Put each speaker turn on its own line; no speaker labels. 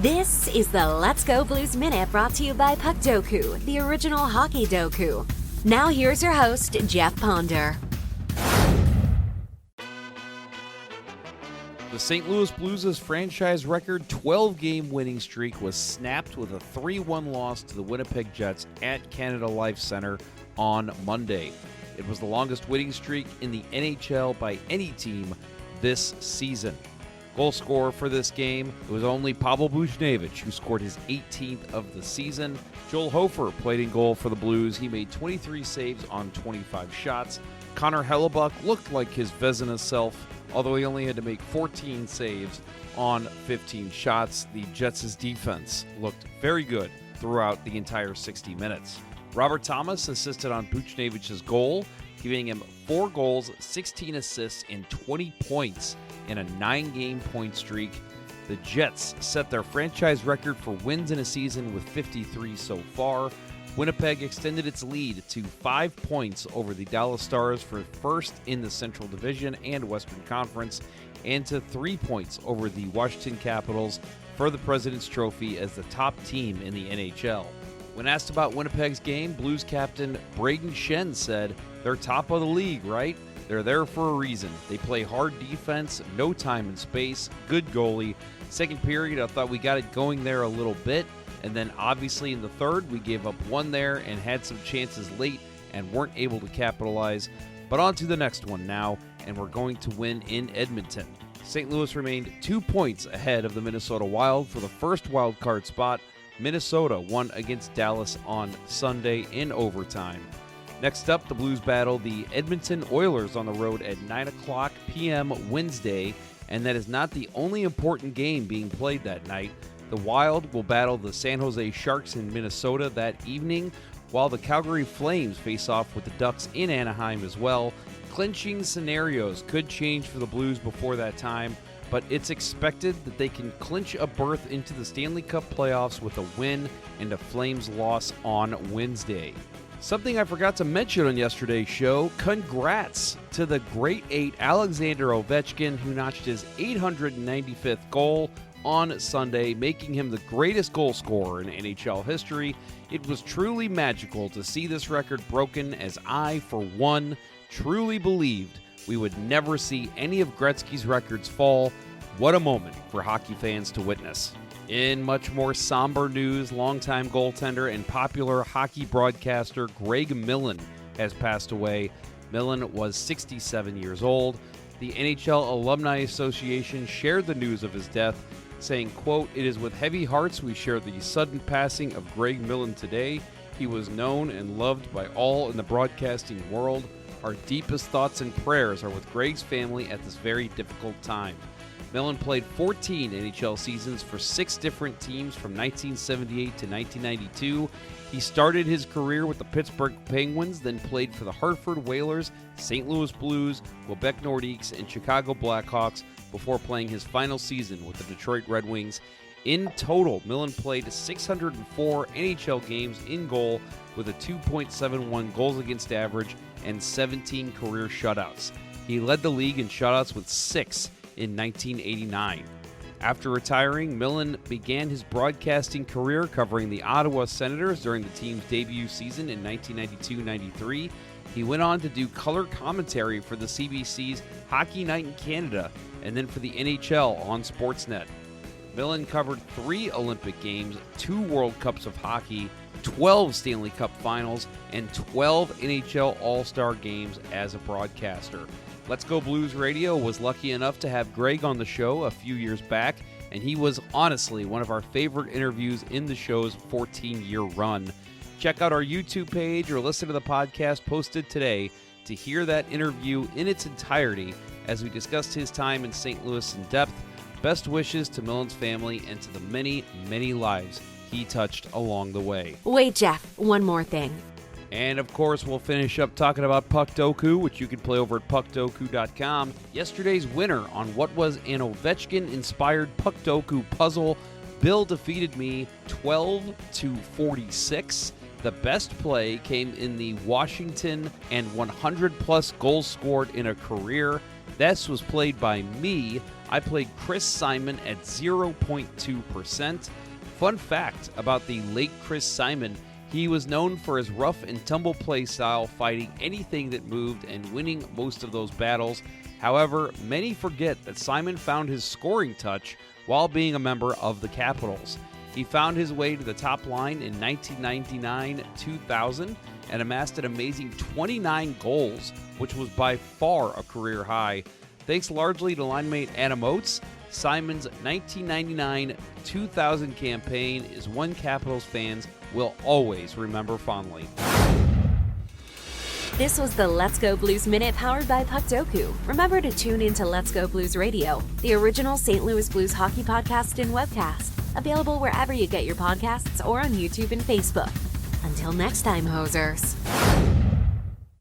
This is the Let's Go Blues Minute brought to you by Puckdoku, the original hockey doku. Now here's your host, Jeff Ponder.
The St. Louis Blues' franchise record 12-game winning streak was snapped with a 3-1 loss to the Winnipeg Jets at Canada Life Center on Monday. It was the longest winning streak in the NHL by any team this season. Goal scorer for this game, it was only Pavel Buchnevich, who scored his 18th of the season. Joel Hofer played in goal for the Blues. He made 23 saves on 25 shots. Connor Hellebuck looked like his Vezina self, although he only had to make 14 saves on 15 shots. The Jets' defense looked very good throughout the entire 60 minutes. Robert Thomas assisted on Buchnevich's goal, giving him 4 goals, 16 assists, and 20 points in a 9-game point streak. The Jets set their franchise record for wins in a season with 53 so far. Winnipeg extended its lead to 5 points over the Dallas Stars for first in the Central Division and Western Conference, and to 3 points over the Washington Capitals for the President's Trophy as the top team in the NHL. When asked about Winnipeg's game, Blues captain Braden Shen said, "They're top of the league, right? They're there for a reason. They play hard defense, no time and space, good goalie. Second period, I thought we got it going there a little bit. And then obviously in the third, we gave up one there and had some chances late and weren't able to capitalize. But on to the next one now, and we're going to win in Edmonton." St. Louis remained 2 points ahead of the Minnesota Wild for the first wild card spot. Minnesota won against Dallas on Sunday in overtime. Next up, the Blues battle the Edmonton Oilers on the road at 9 o'clock p.m. Wednesday, and that is not the only important game being played that night. The Wild will battle the San Jose Sharks in Minnesota that evening, while the Calgary Flames face off with the Ducks in Anaheim as well. Clinching scenarios could change for the Blues before that time, but it's expected that they can clinch a berth into the Stanley Cup playoffs with a win and a Flames loss on Wednesday. Something I forgot to mention on yesterday's show, congrats to the Great 8 Alexander Ovechkin, who notched his 895th goal on Sunday, making him the greatest goal scorer in NHL history. It was truly magical to see this record broken, as I, for one, truly believed we would never see any of Gretzky's records fall. What a moment for hockey fans to witness. In much more somber news, longtime goaltender and popular hockey broadcaster Greg Millen has passed away. Millen was 67 years old. The NHL Alumni Association shared the news of his death, saying, quote, "It is with heavy hearts we share the sudden passing of Greg Millen today. He was known and loved by all in the broadcasting world. Our deepest thoughts and prayers are with Greg's family at this very difficult time." Millen played 14 NHL seasons for 6 different teams from 1978 to 1992. He started his career with the Pittsburgh Penguins, then played for the Hartford Whalers, St. Louis Blues, Quebec Nordiques, and Chicago Blackhawks before playing his final season with the Detroit Red Wings. In total, Millen played 604 NHL games in goal with a 2.71 goals against average and 17 career shutouts. He led the league in shutouts with 6 in 1989. After retiring, Millen began his broadcasting career covering the Ottawa Senators during the team's debut season in 1992-93. He went on to do color commentary for the CBC's Hockey Night in Canada and then for the NHL on Sportsnet. Millen covered 3 Olympic Games, 2 World Cups of hockey, 12 Stanley Cup Finals, and 12 NHL All-Star games as a broadcaster. Let's Go Blues Radio was lucky enough to have Greg on the show a few years back, and he was honestly one of our favorite interviews in the show's 14-year run. Check out our YouTube page or listen to the podcast posted today to hear that interview in its entirety as we discussed his time in St. Louis in depth. Best wishes to Millen's family and to the many, many lives he touched along the way.
Wait, Jeff, one more thing.
And of course, we'll finish up talking about Puckdoku, which you can play over at puckdoku.com. Yesterday's winner on what was an Ovechkin-inspired Puckdoku puzzle, Bill defeated me 12-46. The best play came in the Washington and 100-plus goals scored in a career. This was played by me. I played Chris Simon at 0.2%. Fun fact about the late Chris Simon, he was known for his rough and tumble play style, fighting anything that moved and winning most of those battles. However, many forget that Simon found his scoring touch while being a member of the Capitals. He found his way to the top line in 1999-2000 and amassed an amazing 29 goals, which was by far a career high. Thanks largely to linemate Adam Oates, Simon's 1999-2000 campaign is one Capitals fans will always remember fondly.
This was the Let's Go Blues Minute powered by Puckdoku. Remember to tune into Let's Go Blues Radio, the original St. Louis Blues hockey podcast and webcast. Available wherever you get your podcasts or on YouTube and Facebook. Until next time, hosers.